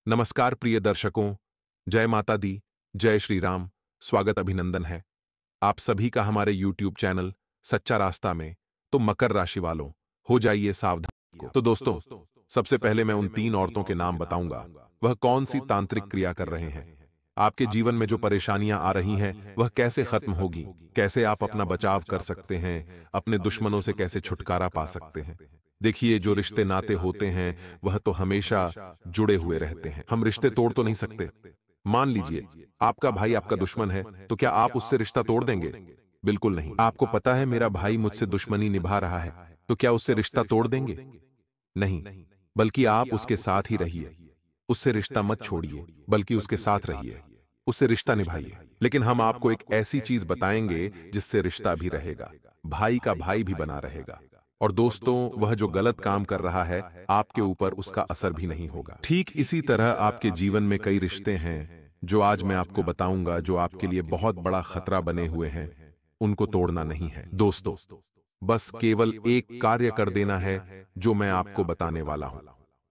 नमस्कार प्रिय दर्शकों, जय माता दी, जय श्री राम, स्वागत अभिनंदन है आप सभी का हमारे यूट्यूब चैनल सच्चा रास्ता में। तो मकर राशि वालों, हो जाइए सावधान। तो दोस्तों, सबसे पहले मैं उन 3 औरतों के नाम बताऊंगा, वह कौन सी तांत्रिक क्रिया कर रहे हैं। आपके जीवन में जो परेशानियां आ रही हैं, वह कैसे खत्म होगी, कैसे आप अपना बचाव कर सकते हैं, अपने दुश्मनों से कैसे छुटकारा पा सकते हैं। देखिए, जो रिश्ते नाते होते हैं वह तो हमेशा जुड़े हुए रहते हैं, हम रिश्ते तोड़ तो नहीं सकते। मान लीजिए आपका भाई आपका दुश्मन है, तो क्या आप उससे रिश्ता तोड़ देंगे? बिल्कुल नहीं। आपको पता है मेरा भाई मुझसे दुश्मनी निभा रहा है, तो क्या उससे रिश्ता तोड़ देंगे? नहीं, बल्कि आप उसके साथ ही रहिए। उससे रिश्ता मत छोड़िए, बल्कि उसके साथ रहिए, उससे रिश्ता निभाइए। लेकिन हम आपको एक ऐसी चीज बताएंगे जिससे रिश्ता भी रहेगा, भाई का भाई भी बना रहेगा। और दोस्तों, वह जो गलत काम कर रहा है, आपके ऊपर उसका असर भी नहीं होगा। ठीक इसी तरह आपके जीवन में कई रिश्ते हैं जो आज मैं आपको बताऊंगा, जो आपके लिए बहुत बड़ा खतरा बने हुए हैं। उनको तोड़ना नहीं है दोस्तों, बस केवल एक कार्य कर देना है जो मैं आपको बताने वाला हूं।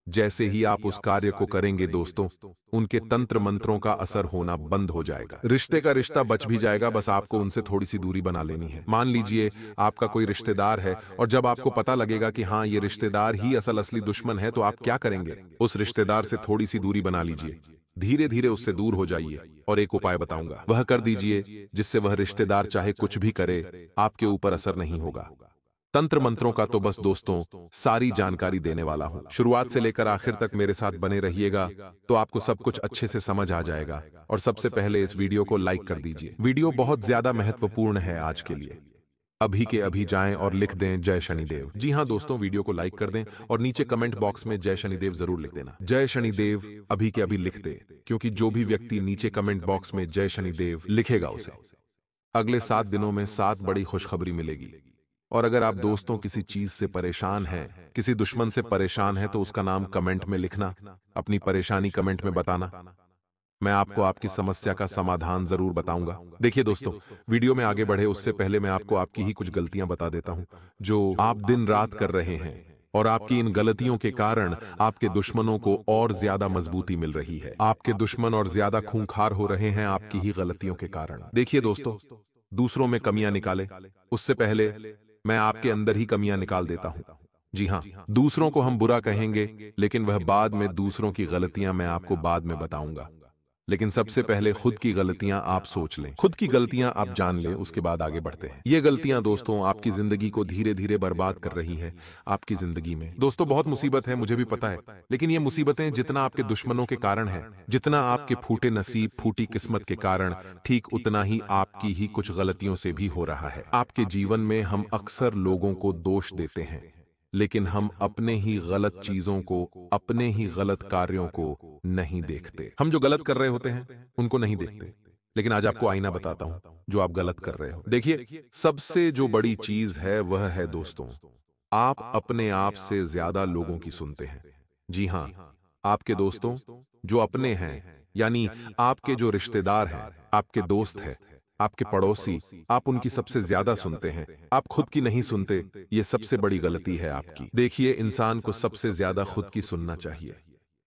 जैसे ही आप उस कार्य को करेंगे दोस्तों, उनके तंत्र मंत्रों का असर होना बंद हो जाएगा। रिश्ते का रिश्ता बच भी जाएगा, बस आपको उनसे थोड़ी सी दूरी बना लेनी है। मान लीजिए आपका कोई रिश्तेदार है, और जब आपको पता लगेगा कि हाँ, ये रिश्तेदार ही असल असली दुश्मन है, तो आप क्या करेंगे? उस रिश्तेदार से थोड़ी सी दूरी बना लीजिए, धीरे धीरे उससे दूर हो जाइए। और एक उपाय बताऊंगा, वह कर दीजिए जिससे वह रिश्तेदार चाहे कुछ भी करे, आपके ऊपर असर नहीं होगा। तंत्र मंत्रों का तो बस दोस्तों सारी जानकारी देने वाला हूं। शुरुआत से लेकर आखिर तक मेरे साथ बने रहिएगा, तो आपको सब कुछ अच्छे से समझ आ जाएगा। और सबसे पहले इस वीडियो को लाइक कर दीजिए, वीडियो बहुत ज्यादा महत्वपूर्ण है आज के लिए। अभी के अभी जाएं और लिख दें जय शनिदेव। जी हां दोस्तों, वीडियो को लाइक कर दें और नीचे कमेंट बॉक्स में जय शनिदेव जरूर लिख देना। जय शनिदेव अभी के अभी लिख दे, क्योंकि जो भी व्यक्ति नीचे कमेंट बॉक्स में जय शनिदेव लिखेगा, उसे अगले 7 दिनों में 7 बड़ी खुशखबरी मिलेगी। और अगर आप दोस्तों किसी चीज से परेशान हैं, किसी दुश्मन से परेशान हैं, तो उसका नाम कमेंट में लिखना, अपनी परेशानी कमेंट में बताना। मैं आपको आपकी समस्या का समाधान जरूर बताऊंगा। देखिए दोस्तों, वीडियो में आगे बढ़े उससे पहले मैं आपको आपकी ही कुछ गलतियां बता देता हूं, जो आप दिन रात कर रहे हैं। और आपकी इन गलतियों के कारण आपके दुश्मनों को और ज्यादा मजबूती मिल रही है। आपके दुश्मन और ज्यादा खूंखार हो रहे हैं आपकी ही गलतियों के कारण। देखिए दोस्तों, दूसरों में कमियां निकाले उससे पहले मैं आपके अंदर ही कमियां निकाल देता हूं। जी हां, दूसरों को हम बुरा कहेंगे, लेकिन वह बाद में दूसरों की गलतियां मैं आपको बाद में बताऊंगा। लेकिन सबसे पहले खुद की गलतियां आप सोच लें, खुद की गलतियां आप जान लें, उसके बाद आगे बढ़ते हैं। ये गलतियां दोस्तों आपकी जिंदगी को धीरे धीरे बर्बाद कर रही है। आपकी जिंदगी में दोस्तों बहुत मुसीबत है, मुझे भी पता है। लेकिन ये मुसीबतें जितना आपके दुश्मनों के कारण है, जितना आपके फूटे नसीब फूटी किस्मत के कारण, ठीक उतना ही आपकी ही कुछ गलतियों से भी हो रहा है। आपके जीवन में हम अक्सर लोगों को दोष देते हैं, लेकिन हम अपने ही गलत चीजों को, अपने ही गलत कार्यों को नहीं देखते। हम जो गलत कर रहे होते हैं उनको नहीं देखते। लेकिन आज आपको आईना बताता हूं जो आप गलत कर रहे हो। देखिए, सबसे जो बड़ी चीज है वह है दोस्तों, आप अपने आप से ज्यादा लोगों की सुनते हैं। जी हां, आपके दोस्तों जो अपने हैं, यानी आपके जो रिश्तेदार हैं, आपके दोस्त हैं, आपके पड़ोसी, आप उनकी सबसे ज्यादा सुनते हैं। आप खुद की नहीं सुनते, ये सबसे बड़ी गलती है आपकी। देखिए, इंसान को सबसे ज्यादा खुद की सुनना चाहिए।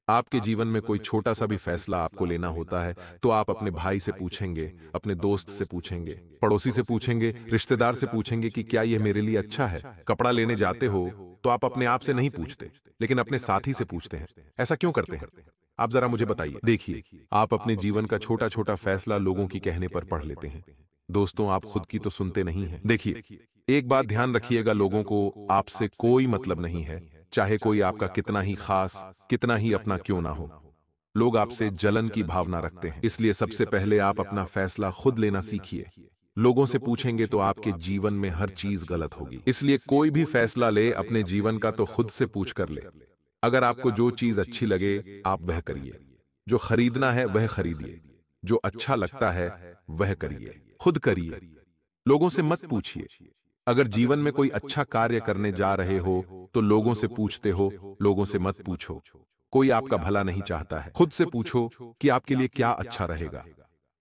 आपके जीवन में कोई छोटा सा भी फैसला आपको लेना होता है, तो आप अपने भाई से पूछेंगे, अपने दोस्त से पूछेंगे, पड़ोसी से पूछेंगे, रिश्तेदार से पूछेंगे कि क्या यह मेरे लिए अच्छा है। कपड़ा लेने जाते हो तो आप अपने आप से नहीं पूछते, लेकिन अपने साथी से पूछते हैं। ऐसा क्यों करते हैं? आप जरा मुझे बताइए। देखिए, आप अपने जीवन का छोटा छोटा फैसला लोगों की कहने पर पढ़ लेते हैं। दोस्तों, आप खुद की तो सुनते नहीं हैं। देखिए, एक बात ध्यान रखिएगा, लोगों को आपसे कोई मतलब नहीं है, चाहे कोई आपका कितना ही खास, कितना ही अपना क्यों ना हो। लोग आपसे जलन की भावना रखते हैं। इसलिए सबसे पहले आप अपना फैसला खुद लेना सीखिए। लोगों से पूछेंगे तो आपके जीवन में हर चीज गलत होगी। इसलिए कोई भी फैसला ले अपने जीवन का तो खुद से पूछ कर ले। अगर आपको जो चीज अच्छी लगे आप वह करिए, जो खरीदना है वह खरीदिए, जो अच्छा लगता है वह करिए, खुद करिए, लोगों से मत पूछिए। अगर जीवन में कोई अच्छा कार्य करने जा रहे हो तो लोगों से पूछते हो, लोगों से मत पूछो। कोई आपका भला नहीं चाहता है। खुद से पूछो कि आपके लिए क्या अच्छा रहेगा।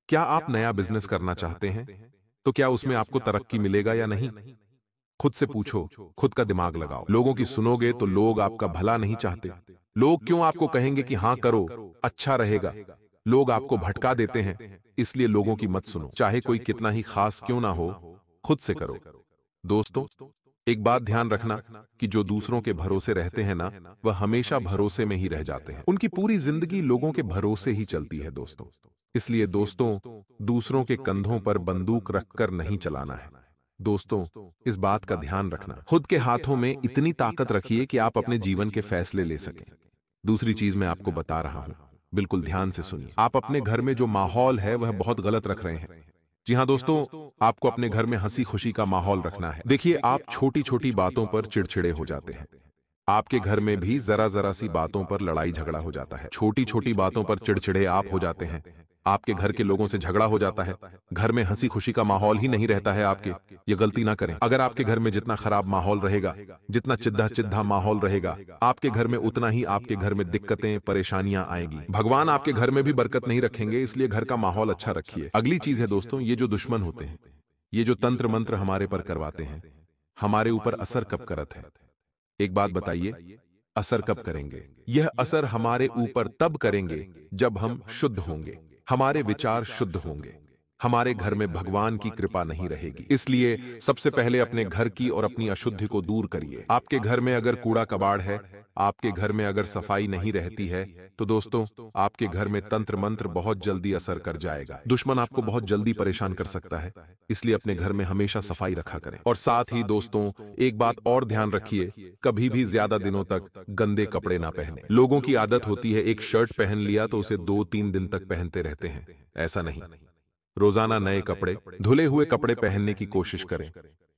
क्या आप नया बिजनेस करना चाहते हैं? तो क्या उसमें आपको तरक्की मिलेगा या नहीं? खुद से पूछो, खुद का दिमाग लगाओ। लोगों की सुनोगे तो लोग आपका भला नहीं चाहते, लोग क्यों आपको कहेंगे कि हाँ करो, अच्छा रहेगा। लोग आपको भटका देते हैं, इसलिए लोगों की मत सुनो। चाहे कोई कितना ही खास क्यों ना हो, खुद से करो। दोस्तों, एक बात ध्यान रखना कि जो दूसरों के भरोसे रहते हैं ना, वह हमेशा भरोसे में ही रह जाते हैं। उनकी पूरी जिंदगी लोगों के भरोसे ही चलती है दोस्तों। इसलिए दोस्तों, दूसरों के कंधों पर बंदूक रखकर नहीं चलाना है। दोस्तों, इस बात का ध्यान रखना, खुद के हाथों में इतनी ताकत रखिए कि आप अपने जीवन के फैसले ले सकें। दूसरी चीज मैं आपको बता रहा हूं, बिल्कुल ध्यान से सुनिए। आप अपने घर में जो माहौल है वह बहुत गलत रख रहे हैं। जी हाँ दोस्तों, आपको अपने घर में हंसी खुशी का माहौल रखना है। देखिए, आप छोटी छोटी बातों पर चिड़चिड़े हो जाते हैं। आपके घर में भी जरा जरा सी बातों पर लड़ाई झगड़ा हो जाता है। छोटी छोटी बातों पर चिड़चिड़े आप हो जाते हैं। आपके घर के लोगों से झगड़ा हो जाता है। घर में हंसी खुशी का माहौल ही नहीं रहता है आपके। ये गलती ना करें। अगर आपके घर में जितना खराब माहौल रहेगा, जितना चिद्धा चिद्धा माहौल रहेगा, आपके घर में उतना ही आपके घर में दिक्कतें परेशानियां आएगी। भगवान आपके घर में भी बरकत नहीं रखेंगे, इसलिए घर का माहौल अच्छा रखिए। अगली चीज है दोस्तों, ये जो दुश्मन होते हैं, ये जो तंत्र मंत्र हमारे पर करवाते हैं, हमारे ऊपर असर कब करत है? एक बात बताइए, असर कब करेंगे? यह असर हमारे ऊपर तब करेंगे जब हम शुद्ध होंगे, हमारे विचार शुद्ध होंगे, हमारे घर में भगवान की कृपा नहीं रहेगी। इसलिए सबसे पहले अपने घर की और अपनी अशुद्धि को दूर करिए। आपके घर में अगर कूड़ा कबाड़ है, आपके घर में अगर सफाई नहीं रहती है, तो दोस्तों, आपके घर में तंत्र मंत्र बहुत जल्दी असर कर जाएगा। दुश्मन आपको बहुत जल्दी परेशान कर सकता है। इसलिए अपने घर में हमेशा सफाई रखा करें। और साथ ही दोस्तों, एक बात और ध्यान रखिए, कभी भी ज्यादा दिनों तक गंदे कपड़े ना पहने। लोगों की आदत होती है, एक शर्ट पहन लिया तो उसे 2-3 दिन तक पहनते रहते हैं। ऐसा नहीं। रोजाना नए कपड़े, धुले हुए कपड़े पहनने की कोशिश करें,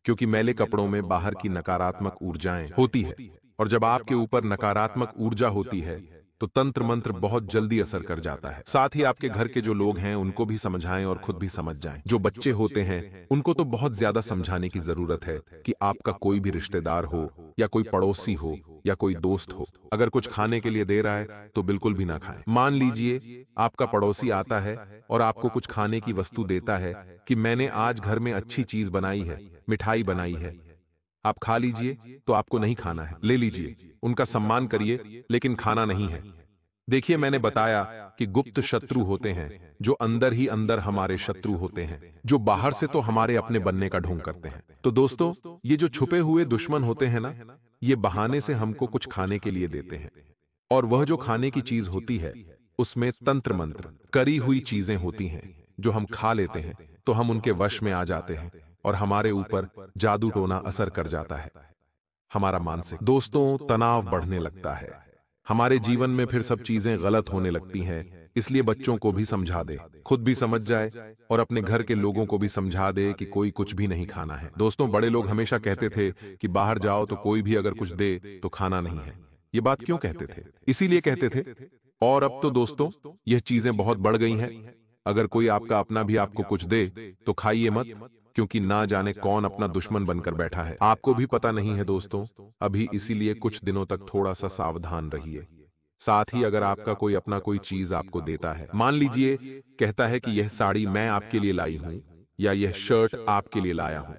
क्योंकि मैले कपड़ों में बाहर की नकारात्मक ऊर्जाएं होती है। और जब आपके ऊपर नकारात्मक ऊर्जा होती है, तो तंत्र मंत्र बहुत जल्दी असर कर जाता है। साथ ही आपके घर के जो लोग हैं उनको भी समझाएं और खुद भी समझ जाएं। जो बच्चे होते हैं उनको तो बहुत ज्यादा समझाने की जरूरत है कि आपका कोई भी रिश्तेदार हो या कोई पड़ोसी हो या कोई दोस्त हो, अगर कुछ खाने के लिए दे रहा है तो बिल्कुल भी ना खाएं। मान लीजिए आपका पड़ोसी आता है और आपको कुछ खाने की वस्तु देता है कि मैंने आज घर में अच्छी चीज बनाई है, मिठाई बनाई है, आप खा लीजिए, तो आपको नहीं खाना है, ले लीजिए, उनका सम्मान करिए, लेकिन खाना नहीं है। देखिए, मैंने बताया कि गुप्त शत्रु होते हैं, जो अंदर ही अंदर हमारे शत्रु होते हैं, जो बाहर से तो हमारे अपने बनने का ढोंग करते हैं। तो दोस्तों, ये जो छुपे हुए दुश्मन होते हैं ना, ये बहाने से हमको कुछ खाने के लिए देते हैं। और वह जो खाने की चीज होती है, उसमें तंत्र मंत्र करी हुई चीजें होती हैं, जो हम खा लेते हैं तो हम उनके वश में आ जाते हैं और हमारे ऊपर जादू टोना असर कर जाता है। हमारा मानसिक दोस्तों तनाव बढ़ने लगता है। हमारे जीवन में फिर सब चीजें गलत होने लगती हैं। इसलिए बच्चों को भी समझा दे, खुद भी समझ जाए और अपने घर के लोगों को भी समझा दे कि कोई कुछ भी नहीं खाना है। दोस्तों, बड़े लोग हमेशा कहते थे कि बाहर जाओ तो कोई भी अगर कुछ दे तो खाना नहीं है। ये बात क्यों कहते थे? इसीलिए कहते थे। और अब तो दोस्तों, यह चीजें बहुत बढ़ गई हैं। अगर कोई आपका अपना भी आपको कुछ दे तो खाइए मत, क्योंकि ना जाने कौन अपना दुश्मन बनकर बैठा है, आपको भी पता नहीं है दोस्तों। अभी इसीलिए कुछ दिनों तक थोड़ा सा सावधान रहिए। साथ ही अगर आपका कोई अपना कोई चीज आपको देता है, मान लीजिए कहता है कि यह साड़ी मैं आपके लिए लाई हूं या यह शर्ट आपके लिए लाया हूं,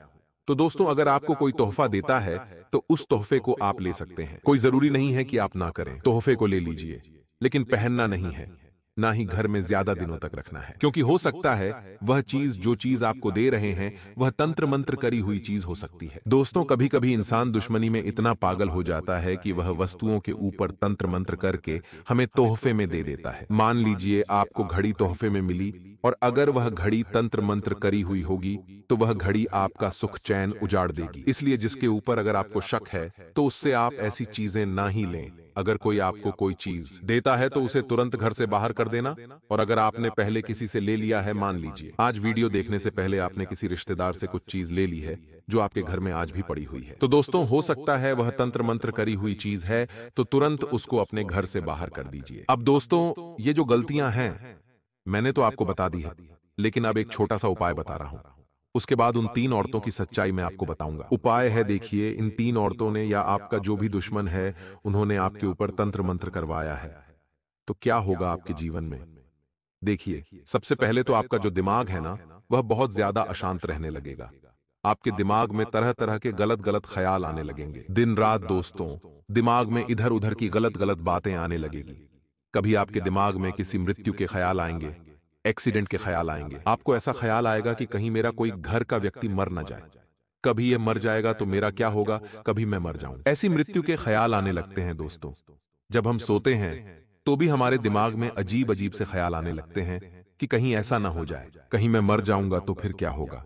तो दोस्तों, अगर आपको कोई तोहफा देता है तो उस तोहफे को आप ले सकते हैं। कोई जरूरी नहीं है कि आप ना करें, तोहफे को ले लीजिए, लेकिन पहनना नहीं है, ना ही घर में ज्यादा दिनों तक रखना है, क्योंकि हो सकता है वह चीज जो चीज आपको दे रहे हैं वह तंत्र मंत्र करी हुई चीज हो सकती है। दोस्तों, कभी कभी इंसान दुश्मनी में इतना पागल हो जाता है कि वह वस्तुओं के ऊपर तंत्र मंत्र करके हमें तोहफे में दे देता है। मान लीजिए आपको घड़ी तोहफे में मिली, और अगर वह घड़ी तंत्र मंत्र करी हुई होगी तो वह घड़ी आपका सुख चैन उजाड़ देगी। इसलिए जिसके ऊपर अगर आपको शक है तो उससे आप ऐसी चीजें ना ही लें। अगर कोई आपको कोई चीज देता है तो उसे तुरंत घर से बाहर कर देना। और अगर आपने पहले किसी से ले लिया है, मान लीजिए आज वीडियो देखने से पहले आपने किसी रिश्तेदार से कुछ चीज ले ली है जो आपके घर में आज भी पड़ी हुई है, तो दोस्तों, हो सकता है वह तंत्र मंत्र करी हुई चीज है, तो तुरंत उसको अपने घर से बाहर कर दीजिए। अब दोस्तों, ये जो गलतियां हैं मैंने तो आपको बता दी है, लेकिन अब एक छोटा सा उपाय बता रहा हूं। उसके बाद उन 3 औरतों की सच्चाई मैं आपको बताऊंगा। उपाय है, देखिए, इन 3 औरतों ने या आपका जो भी दुश्मन है, उन्होंने आपके ऊपर तंत्र मंत्र करवाया है। तो क्या होगा आपके जीवन में? देखिए, सबसे पहले तो आपका जो दिमाग है ना, वह बहुत ज्यादा अशांत रहने लगेगा। आपके दिमाग में तरह तरह के गलत गलत ख्याल आने लगेंगे। दिन रात दोस्तों दिमाग में इधर उधर की गलत गलत बातें आने लगेगी। कभी आपके दिमाग में किसी मृत्यु के ख्याल आएंगे, एक्सीडेंट के ख्याल आएंगे। आपको ऐसा ख्याल आएगा कि कहीं मेरा कोई घर का व्यक्ति मर ना जाए, कभी ये मर जाएगा तो मेरा क्या होगा, कभी मैं मर जाऊं। ऐसी मृत्यु के ख्याल आने लगते हैं दोस्तों। जब हम सोते हैं तो भी हमारे दिमाग में अजीब अजीब से ख्याल आने लगते हैं कि कहीं ऐसा ना हो जाए, कहीं मैं मर जाऊंगा तो फिर क्या होगा,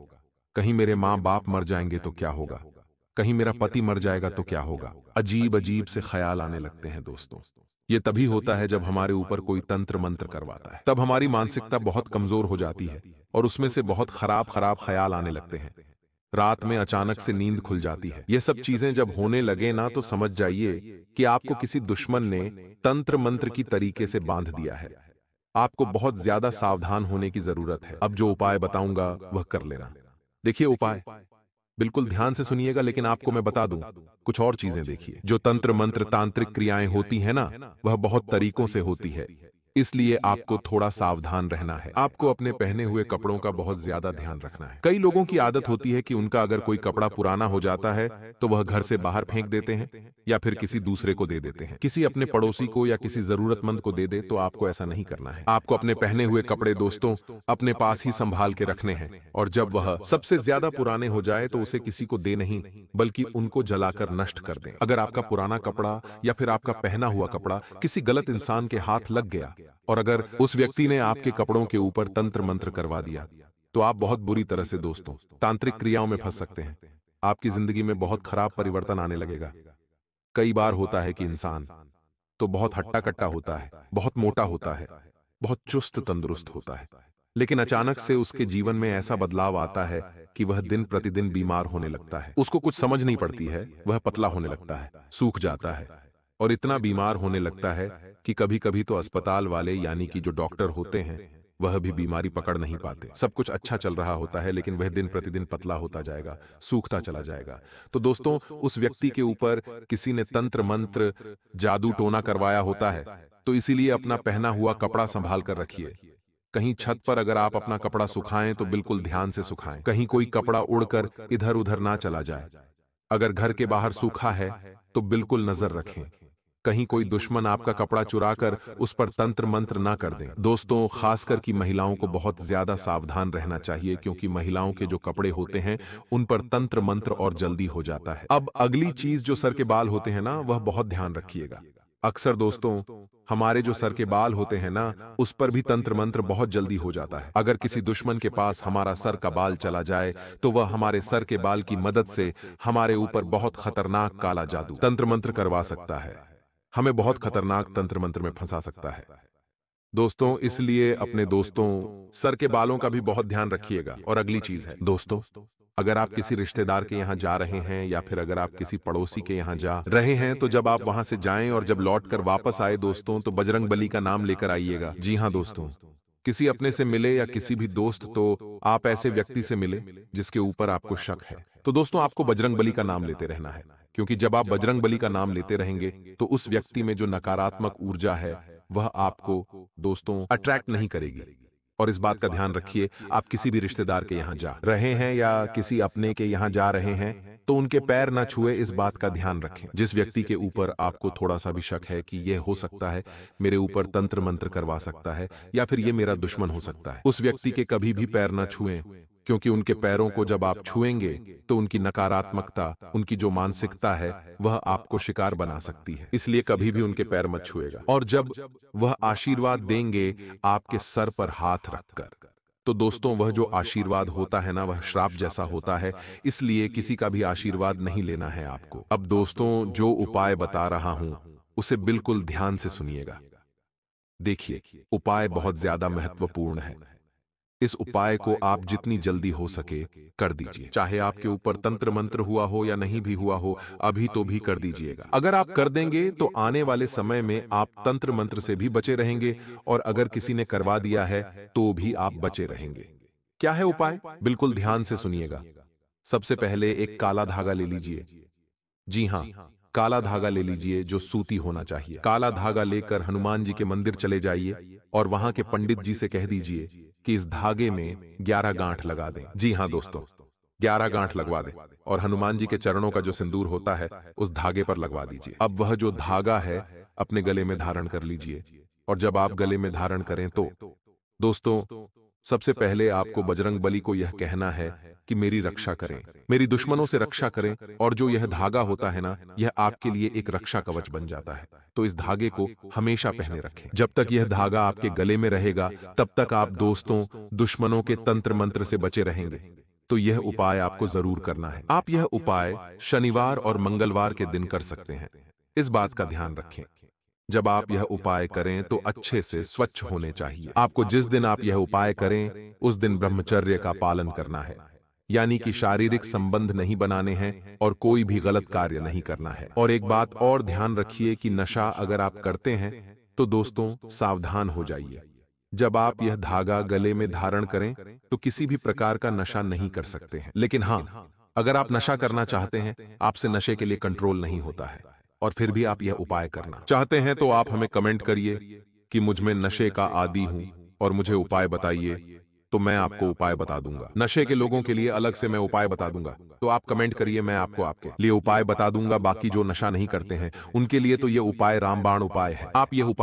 कहीं मेरे माँ बाप मर जाएंगे तो क्या होगा, कहीं मेरा पति मर जाएगा तो क्या होगा। अजीब अजीब से ख्याल आने लगते हैं दोस्तों। ये तभी होता है जब हमारे ऊपर कोई तंत्र मंत्र करवाता है। तब हमारी मानसिकता बहुत कमजोर हो जाती है और उसमें से बहुत खराब खराब ख्याल आने लगते हैं। रात में अचानक से नींद खुल जाती है। ये सब चीजें जब होने लगे ना तो समझ जाइए कि आपको किसी दुश्मन ने तंत्र मंत्र की तरीके से बांध दिया है। आपको बहुत ज्यादा सावधान होने की जरूरत है। अब जो उपाय बताऊंगा वह कर लेना। देखिए उपाय बिल्कुल ध्यान से सुनिएगा, लेकिन आपको मैं बता दूं कुछ और चीजें देखिए। जो तंत्र मंत्र तांत्रिक क्रियाएं होती है ना, वह बहुत तरीकों से होती है, इसलिए आपको थोड़ा सावधान रहना है। आपको अपने पहने हुए कपड़ों का बहुत ज्यादा ध्यान रखना है। कई लोगों की आदत होती है कि उनका अगर कोई कपड़ा पुराना हो जाता है तो वह घर से बाहर फेंक देते हैं या फिर किसी दूसरे को दे देते हैं, किसी अपने पड़ोसी को या किसी जरूरतमंद को दे दे। तो आपको ऐसा नहीं करना है। आपको अपने पहने हुए कपड़े दोस्तों अपने पास ही संभाल के रखने हैं, और जब वह सबसे ज्यादा पुराने हो जाए तो उसे किसी को दे नहीं, बल्कि उनको जलाकर नष्ट कर दें। अगर आपका पुराना कपड़ा या फिर आपका पहना हुआ कपड़ा किसी गलत इंसान के हाथ लग गया और अगर उस व्यक्ति ने आपके कपड़ों के ऊपर तंत्र मंत्र करवा दिया, तो आप बहुत बुरी तरह से दोस्तों तांत्रिक क्रियाओं में फंस सकते हैं। आपकी जिंदगी में बहुत खराब परिवर्तन आने लगेगा। कई बार होता है कि इंसान तो बहुत हट्टा कट्टा होता है, बहुत मोटा होता है, बहुत चुस्त तंदुरुस्त होता है, लेकिन अचानक से उसके जीवन में ऐसा बदलाव आता है कि वह दिन प्रतिदिन बीमार होने लगता है। उसको कुछ समझ नहीं पड़ती है, वह पतला होने लगता है, सूख जाता है और इतना बीमार होने लगता है कि कभी कभी तो अस्पताल वाले यानी कि जो डॉक्टर होते हैं वह भी बीमारी पकड़ नहीं पाते। सब कुछ अच्छा चल रहा होता है लेकिन वह दिन प्रतिदिन पतला होता जाएगा, सूखता चला जाएगा। तो दोस्तों उस व्यक्ति के ऊपर किसी ने तंत्र मंत्र जादू टोना करवाया होता है, तो इसीलिए अपना पहना हुआ कपड़ा संभाल कर रखिए। कहीं छत पर अगर आप अपना कपड़ा सुखाएं तो बिल्कुल ध्यान से सुखाएं, कहीं कोई कपड़ा उड़कर इधर उधर ना चला जाए। अगर घर के बाहर सूखा है तो बिल्कुल नजर रखें, कहीं कोई दुश्मन आपका कपड़ा चुराकर उस पर तंत्र मंत्र ना कर दें। दोस्तों खासकर की महिलाओं को बहुत ज्यादा सावधान रहना चाहिए, क्योंकि महिलाओं के जो कपड़े होते हैं उन पर तंत्र मंत्र और जल्दी हो जाता है। अब अगली चीज जो सर के बाल होते हैं ना, वह बहुत ध्यान रखिएगा। अक्सर दोस्तों हमारे जो सर के बाल होते हैं ना, उस पर भी तंत्र मंत्र बहुत जल्दी हो जाता है। अगर किसी दुश्मन के पास हमारा सर का बाल चला जाए तो वह हमारे सर के बाल की मदद से हमारे ऊपर बहुत खतरनाक काला जादू तंत्र मंत्र करवा सकता है, हमें बहुत खतरनाक तंत्र मंत्र में फंसा सकता है। दोस्तों इसलिए अपने दोस्तों सर के बालों का भी बहुत ध्यान रखिएगा। और अगली चीज है दोस्तों, अगर आप किसी रिश्तेदार के यहाँ जा रहे हैं या फिर अगर आप किसी पड़ोसी के यहाँ जा रहे हैं, तो जब आप वहां से जाएं और जब लौट कर वापस आए दोस्तों, तो बजरंग बली का नाम लेकर आइएगा। जी हाँ दोस्तों, किसी अपने से मिले या किसी भी दोस्त, तो आप ऐसे व्यक्ति से मिले जिसके ऊपर आपको शक है। तो दोस्तों आपको बजरंग बली का नाम लेते रहना है, क्योंकि जब आप बजरंग बली का नाम लेते रहेंगे तो उस व्यक्ति में जो नकारात्मक ऊर्जा है वह आपको दोस्तों अट्रैक्ट नहीं करेगी। और इस बात का ध्यान रखिए, आप किसी भी रिश्तेदार के यहाँ जा रहे हैं या किसी अपने के यहाँ जा रहे हैं तो उनके पैर ना छुए, इस बात का ध्यान रखें। जिस व्यक्ति के ऊपर आपको थोड़ा सा भी शक है कि यह हो सकता है मेरे ऊपर तंत्र मंत्र करवा सकता है या फिर ये मेरा दुश्मन हो सकता है, उस व्यक्ति के कभी भी पैर ना छुएं, क्योंकि उनके पैरों को जब आप छुएंगे तो उनकी नकारात्मकता, उनकी जो मानसिकता है वह आपको शिकार बना सकती है। इसलिए कभी भी उनके पैर मत छुएगा। और जब वह आशीर्वाद देंगे आपके सर पर हाथ रखकर, तो दोस्तों वह जो आशीर्वाद होता है ना, वह श्राप जैसा होता है, इसलिए किसी का भी आशीर्वाद नहीं लेना है आपको। अब दोस्तों जो उपाय बता रहा हूं उसे बिल्कुल ध्यान से सुनिएगा। देखिए उपाय बहुत ज्यादा महत्वपूर्ण है। इस उपाय को आप जितनी जल्दी हो सके कर दीजिए, चाहे आपके ऊपर तंत्र मंत्र हुआ हो या नहीं भी हुआ हो, अभी तो भी कर दीजिएगा। अगर आप कर देंगे तो आने वाले समय में आप तंत्र मंत्र से भी बचे रहेंगे, और अगर किसी ने करवा दिया है तो भी आप बचे रहेंगे। क्या है उपाय, बिल्कुल ध्यान से सुनिएगा। सबसे पहले एक काला धागा ले लीजिए। जी हाँ, काला धागा ले लीजिए जो सूती होना चाहिए। काला धागा लेकर हनुमान जी के मंदिर चले जाइए और वहां के पंडित जी से कह दीजिए कि इस धागे में 11 गांठ लगा दें। जी हाँ दोस्तों, 11 गांठ लगवा दें और हनुमान जी के चरणों का जो सिंदूर होता है उस धागे पर लगवा दीजिए। अब वह जो धागा है अपने गले में धारण कर लीजिए और जब आप गले में धारण करें तो दोस्तों सबसे पहले आपको बजरंग बली को यह कहना है कि मेरी रक्षा करें, मेरी दुश्मनों से रक्षा करें। और जो यह धागा होता है ना, यह आपके लिए एक रक्षा कवच बन जाता है। तो इस धागे को हमेशा पहने रखें। जब तक यह धागा आपके गले में रहेगा तब तक आप दोस्तों दुश्मनों के तंत्र मंत्र से बचे रहेंगे। तो यह उपाय आपको जरूर करना है। आप यह उपाय शनिवार और मंगलवार के दिन कर सकते हैं। इस बात का ध्यान रखें, जब आप यह उपाय करें तो अच्छे से स्वच्छ होने चाहिए। आपको जिस दिन आप यह उपाय करें उस दिन ब्रह्मचर्य का पालन करना है, यानी कि शारीरिक संबंध नहीं बनाने हैं और कोई भी गलत कार्य नहीं करना है। और एक बात और ध्यान रखिए कि नशा अगर आप करते हैं तो दोस्तों सावधान हो जाइए। जब आप यह धागा गले में धारण करें तो किसी भी प्रकार का नशा नहीं कर सकते हैं। लेकिन हाँ, अगर आप नशा करना चाहते हैं, आपसे नशे के लिए कंट्रोल नहीं होता है और फिर भी आप यह उपाय करना चाहते हैं, तो आप हमें कमेंट करिए कि मुझ में नशे का आदी हूं और मुझे उपाय बताइए, तो मैं आपको उपाय बता दूंगा। नशे के लोगों के लिए अलग से मैं उपाय बता दूंगा, तो आप कमेंट करिए, मैं आपको आपके लिए उपाय बता दूंगा। बाकी जो नशा नहीं करते हैं उनके लिए तो ये उपाय रामबाण उपाय है। आप ये उपाय